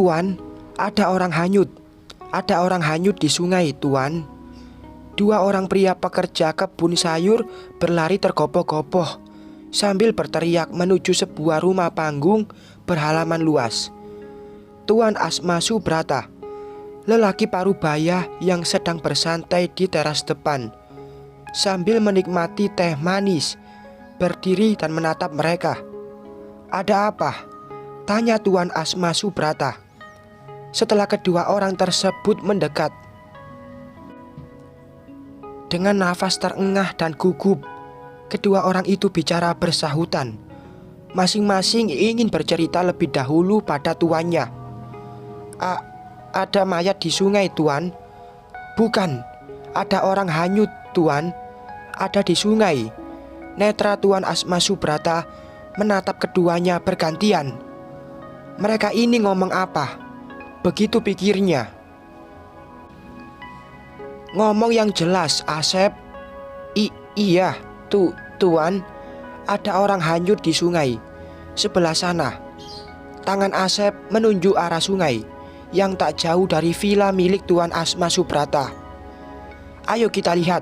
Tuan, ada orang hanyut. Ada orang hanyut di sungai, Tuan. Dua orang pria pekerja kebun sayur berlari tergopoh-gopoh sambil berteriak menuju sebuah rumah panggung berhalaman luas. Tuan Asma Subrata, lelaki parubaya yang sedang bersantai di teras depan, sambil menikmati teh manis, berdiri dan menatap mereka. "Ada apa?" tanya Tuan Asma Subrata setelah kedua orang tersebut mendekat. Dengan nafas terengah dan gugup, kedua orang itu bicara bersahutan. Masing-masing ingin bercerita lebih dahulu pada tuannya. Ada mayat di sungai, Tuan." "Bukan, ada orang hanyut, Tuan. Ada di sungai." Netra Tuan Asma Subrata menatap keduanya bergantian. Mereka ini ngomong apa? Begitu pikirnya. "Ngomong yang jelas, Asep." Iya, Tuan. Ada orang hanyut di sungai sebelah sana." Tangan Asep menunjuk arah sungai yang tak jauh dari villa milik Tuan Asma Subrata. "Ayo kita lihat."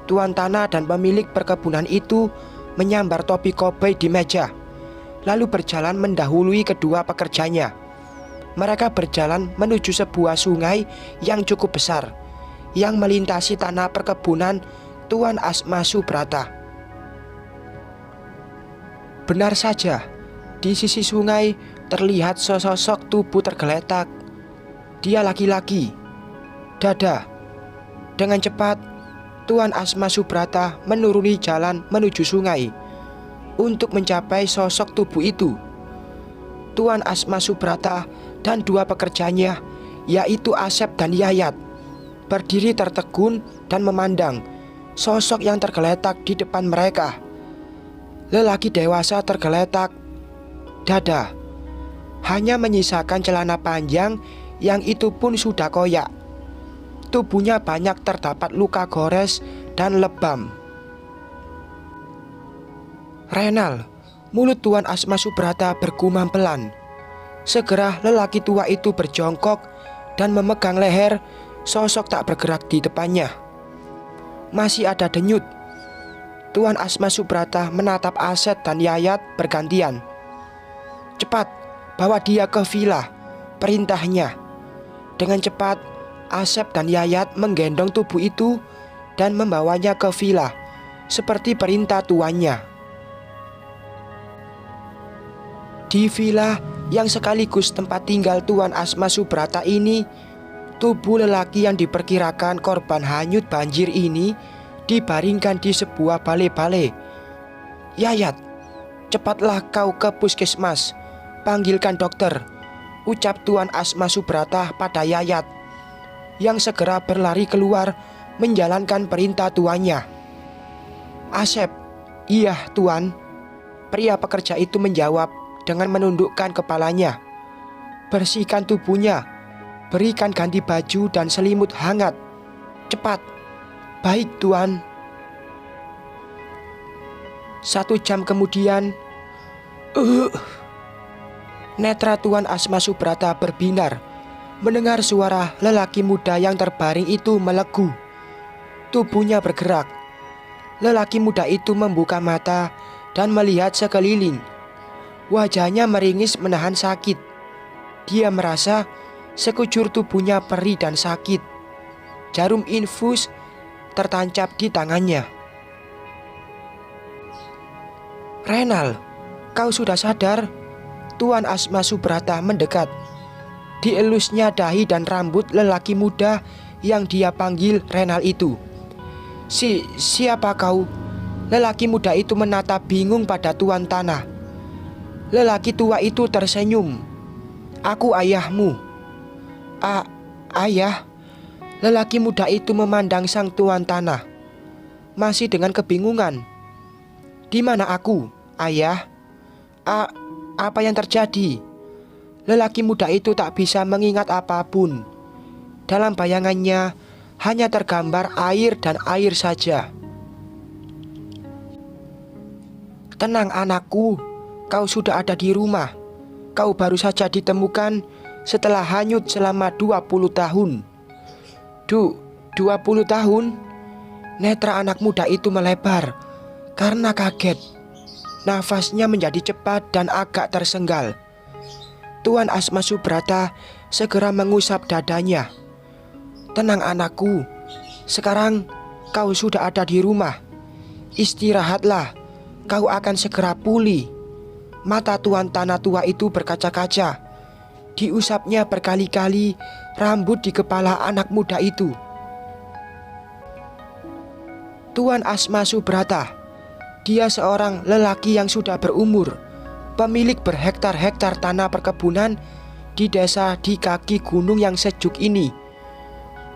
Tuan tanah dan pemilik perkebunan itu menyambar topi koboi di meja, lalu berjalan mendahului kedua pekerjanya. Mereka berjalan menuju sebuah sungai yang cukup besar yang melintasi tanah perkebunan Tuan Asma Subrata. Benar saja, di sisi sungai terlihat sesosok tubuh tergeletak. Dia laki-laki, dada. Dengan cepat, Tuan Asma Subrata menuruni jalan menuju sungai untuk mencapai sosok tubuh itu. Tuan Asma Subrata dan dua pekerjanya, yaitu Asep dan Yayat, berdiri tertegun dan memandang sosok yang tergeletak di depan mereka. Lelaki dewasa tergeletak, dada, hanya menyisakan celana panjang yang itu pun sudah koyak. Tubuhnya banyak terdapat luka gores dan lebam. "Renal," mulut Tuan Asma Subrata bergumam pelan. Segera lelaki tua itu berjongkok dan memegang leher sosok tak bergerak di depannya. Masih ada denyut. Tuan Asma Subrata menatap Asep dan Yayat bergantian. "Cepat, bawa dia ke villa," perintahnya. Dengan cepat, Asep dan Yayat menggendong tubuh itu dan membawanya ke villa seperti perintah tuannya. Di villa yang sekaligus tempat tinggal Tuan Asma Subrata ini, tubuh lelaki yang diperkirakan korban hanyut banjir ini dibaringkan di sebuah balai-balai. "Yayat, cepatlah kau ke puskesmas, panggilkan dokter," ucap Tuan Asma Subrata pada Yayat, yang segera berlari keluar menjalankan perintah tuannya. "Asep." "Iya, Tuan," pria pekerja itu menjawab dengan menundukkan kepalanya. "Bersihkan tubuhnya, berikan ganti baju dan selimut hangat. Cepat." "Baik, Tuan." 1 jam kemudian, netra Tuan Asma Subrata berbinar mendengar suara lelaki muda yang terbaring itu melegu. Tubuhnya bergerak. Lelaki muda itu membuka mata dan melihat sekeliling. Wajahnya meringis menahan sakit. Dia merasa sekujur tubuhnya perih dan sakit. Jarum infus tertancap di tangannya. "Renal, kau sudah sadar?" Tuan Asma Subrata mendekat. Dielusnya dahi dan rambut lelaki muda yang dia panggil Renal itu. Siapa kau?" Lelaki muda itu menatap bingung pada Tuan Tanah. Lelaki tua itu tersenyum. "Aku ayahmu." Ayah?" Lelaki muda itu memandang sang Tuan Tanah, masih dengan kebingungan. "Di mana aku, Ayah? Apa yang terjadi?" Lelaki muda itu tak bisa mengingat apapun. Dalam bayangannya hanya tergambar air dan air saja. "Tenang anakku, kau sudah ada di rumah. Kau baru saja ditemukan setelah hanyut selama 20 tahun. 20 tahun? Netra anak muda itu melebar karena kaget. Nafasnya menjadi cepat dan agak tersenggal. Tuan Asma Subrata segera mengusap dadanya. "Tenang anakku, sekarang kau sudah ada di rumah. Istirahatlah, kau akan segera pulih." Mata Tuan Tanah Tua itu berkaca-kaca. Diusapnya berkali-kali rambut di kepala anak muda itu. Tuan Asma Subrata, dia seorang lelaki yang sudah berumur, pemilik berhektar-hektar tanah perkebunan di desa di kaki gunung yang sejuk ini.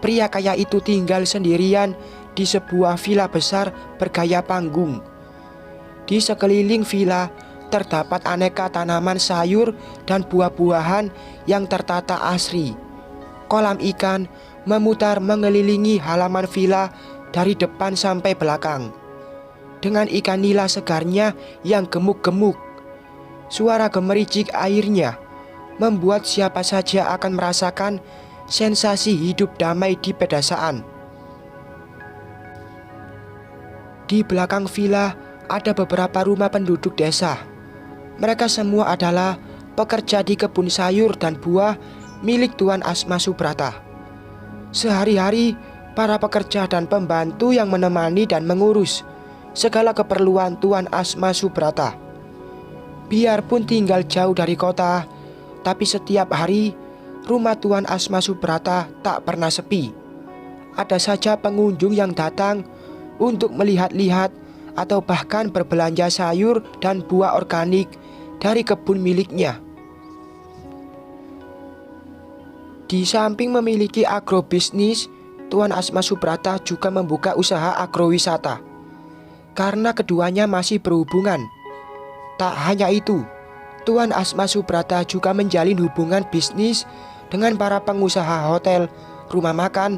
Pria kaya itu tinggal sendirian di sebuah villa besar bergaya panggung. Di sekeliling villa terdapat aneka tanaman sayur dan buah-buahan yang tertata asri. Kolam ikan memutar mengelilingi halaman villa dari depan sampai belakang, dengan ikan nila segarnya yang gemuk-gemuk. Suara gemericik airnya membuat siapa saja akan merasakan sensasi hidup damai di pedesaan. Di belakang villa ada beberapa rumah penduduk desa. Mereka semua adalah pekerja di kebun sayur dan buah milik Tuan Asma Subrata. Sehari-hari para pekerja dan pembantu yang menemani dan mengurus segala keperluan Tuan Asma Subrata. Biarpun tinggal jauh dari kota, tapi setiap hari rumah Tuan Asma Subrata tak pernah sepi. Ada saja pengunjung yang datang untuk melihat-lihat atau bahkan berbelanja sayur dan buah organik dari kebun miliknya. Di samping memiliki agrobisnis, Tuan Asma Subrata juga membuka usaha agrowisata. Karena keduanya masih berhubungan. Tak hanya itu, Tuan Asma Subrata juga menjalin hubungan bisnis dengan para pengusaha hotel, rumah makan,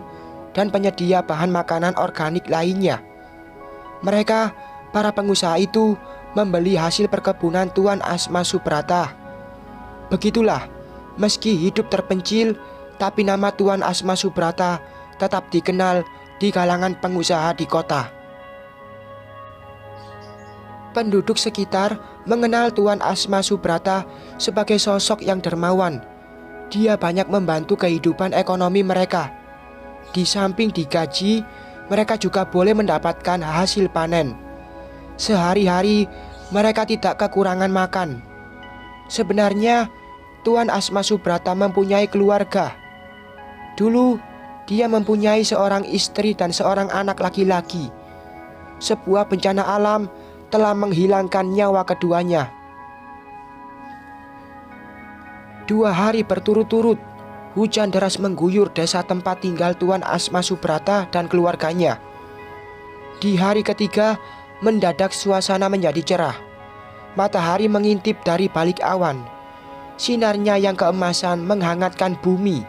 dan penyedia bahan makanan organik lainnya. Mereka, para pengusaha itu, membeli hasil perkebunan Tuan Asma Subrata. Begitulah, meski hidup terpencil, tapi nama Tuan Asma Subrata tetap dikenal di kalangan pengusaha di kota. Penduduk sekitar mengenal Tuan Asma Subrata sebagai sosok yang dermawan. Dia banyak membantu kehidupan ekonomi mereka. Di samping digaji, mereka juga boleh mendapatkan hasil panen. Sehari-hari mereka tidak kekurangan makan. Sebenarnya Tuan Asma Subrata mempunyai keluarga. Dulu dia mempunyai seorang istri dan seorang anak laki-laki. Sebuah bencana alam telah menghilangkan nyawa keduanya. 2 hari berturut-turut hujan deras mengguyur desa tempat tinggal Tuan Asma Subrata dan keluarganya. Di hari ketiga, mendadak suasana menjadi cerah. Matahari mengintip dari balik awan. Sinarnya yang keemasan menghangatkan bumi.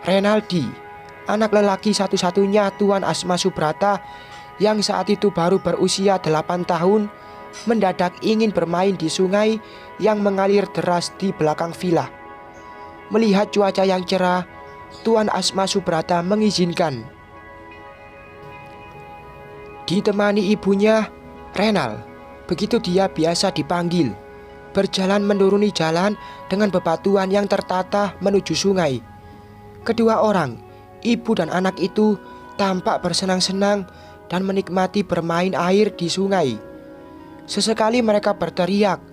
Renaldi, anak lelaki satu-satunya Tuan Asma Subrata yang saat itu baru berusia 8 tahun, mendadak ingin bermain di sungai yang mengalir deras di belakang villa. Melihat cuaca yang cerah, Tuan Asma Subrata mengizinkan. Ditemani ibunya, Renal, begitu dia biasa dipanggil, berjalan menuruni jalan dengan bebatuan yang tertata menuju sungai. Kedua orang, ibu dan anak itu, tampak bersenang-senang dan menikmati bermain air di sungai. Sesekali mereka berteriak,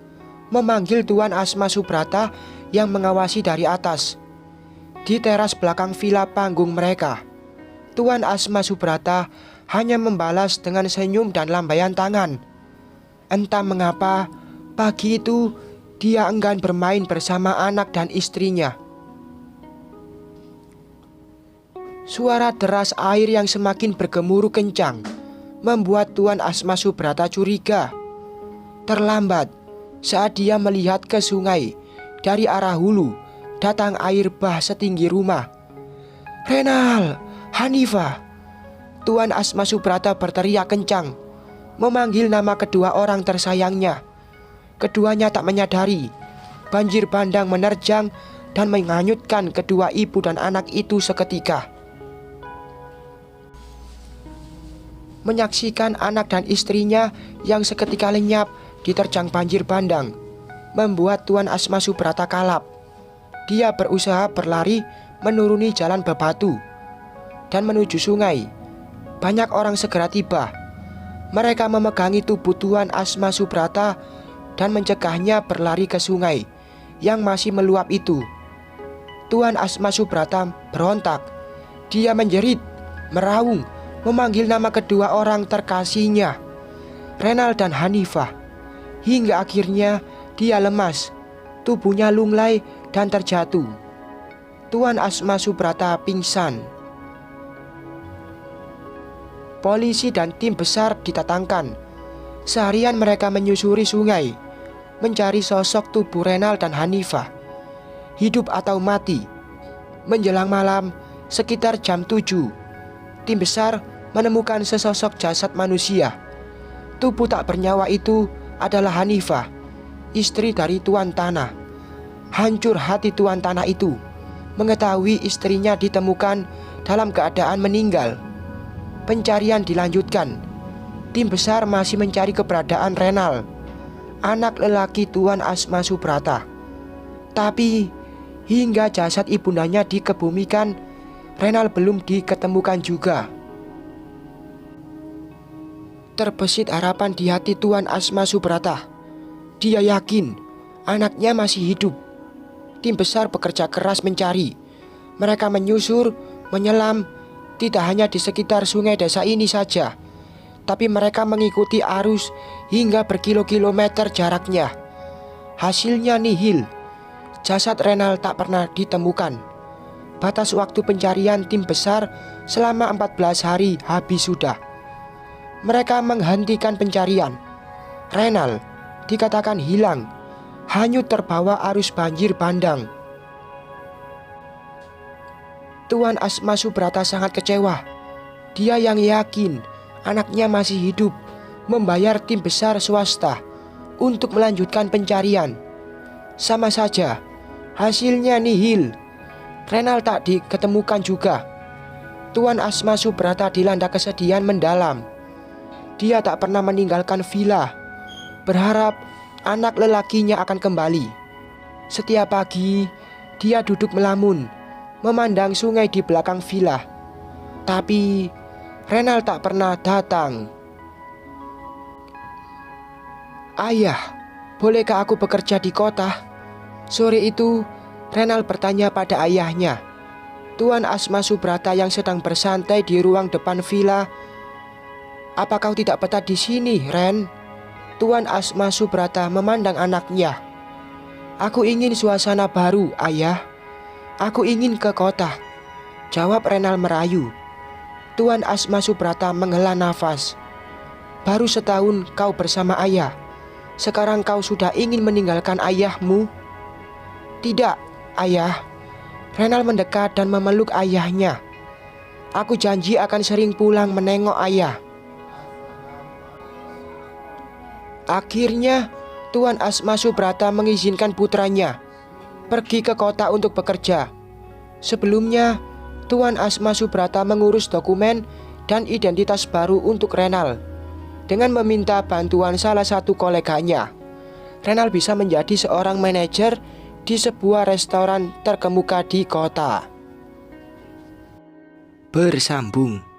memanggil Tuan Asma Subrata yang mengawasi dari atas. Di teras belakang villa panggung mereka, Tuan Asma Subrata hanya membalas dengan senyum dan lambaian tangan. Entah mengapa, pagi itu dia enggan bermain bersama anak dan istrinya. Suara deras air yang semakin bergemuruh kencang membuat Tuan Asma Subrata curiga. Terlambat, saat dia melihat ke sungai, dari arah hulu datang air bah setinggi rumah. "Renal, Hanifah!" Tuan Asma Subrata berteriak kencang, memanggil nama kedua orang tersayangnya. Keduanya tak menyadari banjir bandang menerjang dan menghanyutkan kedua ibu dan anak itu seketika. Menyaksikan anak dan istrinya yang seketika lenyap diterjang banjir bandang membuat Tuan Asma Subrata kalap. Dia berusaha berlari menuruni jalan bebatu dan menuju sungai. Banyak orang segera tiba. Mereka memegangi tubuh Tuan Asma Subrata dan mencegahnya berlari ke sungai yang masih meluap itu. Tuan Asma Subrata berontak. Dia menjerit, meraung, memanggil nama kedua orang terkasihnya, Renal dan Hanifah. Hingga akhirnya dia lemas, tubuhnya lunglai dan terjatuh. Tuan Asma Subrata pingsan. Polisi dan tim besar didatangkan. Seharian mereka menyusuri sungai, mencari sosok tubuh Renal dan Hanifah, hidup atau mati. Menjelang malam, sekitar jam 7, tim besar menemukan sesosok jasad manusia. Tubuh tak bernyawa itu adalah Hanifah, istri dari Tuan Tanah. Hancur hati Tuan Tanah itu mengetahui istrinya ditemukan dalam keadaan meninggal. Pencarian dilanjutkan. Tim besar masih mencari keberadaan Renal, anak lelaki Tuan Asma Subrata. Tapi hingga jasad ibundanya dikebumikan, Renal belum diketemukan juga. Terbesit harapan di hati Tuan Asma Subrata. Dia yakin anaknya masih hidup. Tim besar bekerja keras mencari. Mereka menyusur, menyelam, tidak hanya di sekitar sungai desa ini saja, tapi mereka mengikuti arus hingga berkilo-kilometer jaraknya. Hasilnya nihil. Jasad Renal tak pernah ditemukan. Batas waktu pencarian tim besar selama 14 hari habis sudah. Mereka menghentikan pencarian. Renal dikatakan hilang, hanyut terbawa arus banjir bandang. Tuan Asma Subrata sangat kecewa. Dia yang yakin anaknya masih hidup membayar tim besar swasta untuk melanjutkan pencarian. Sama saja, hasilnya nihil. Renal tak diketemukan juga. Tuan Asma Subrata dilanda kesedihan mendalam. Dia tak pernah meninggalkan villa, berharap anak lelakinya akan kembali. Setiap pagi, dia duduk melamun, memandang sungai di belakang villa. Tapi Renal tak pernah datang. "Ayah, bolehkah aku bekerja di kota?" Sore itu, Renal bertanya pada ayahnya. Tuan Asma Subrata yang sedang bersantai di ruang depan villa. "Apa kau tidak betah di sini, Ren?" Tuan Asma Subrata memandang anaknya. "Aku ingin suasana baru, ayah. Aku ingin ke kota," jawab Renal merayu. Tuan Asma Subrata menghela nafas. "Baru setahun kau bersama ayah. Sekarang kau sudah ingin meninggalkan ayahmu?" "Tidak, ayah." Renal mendekat dan memeluk ayahnya. "Aku janji akan sering pulang menengok ayah." Akhirnya, Tuan Asma Subrata mengizinkan putranya pergi ke kota untuk bekerja. Sebelumnya, Tuan Asma Subrata mengurus dokumen dan identitas baru untuk Renal. Dengan meminta bantuan salah satu koleganya, Renal bisa menjadi seorang manajer di sebuah restoran terkemuka di kota. Bersambung.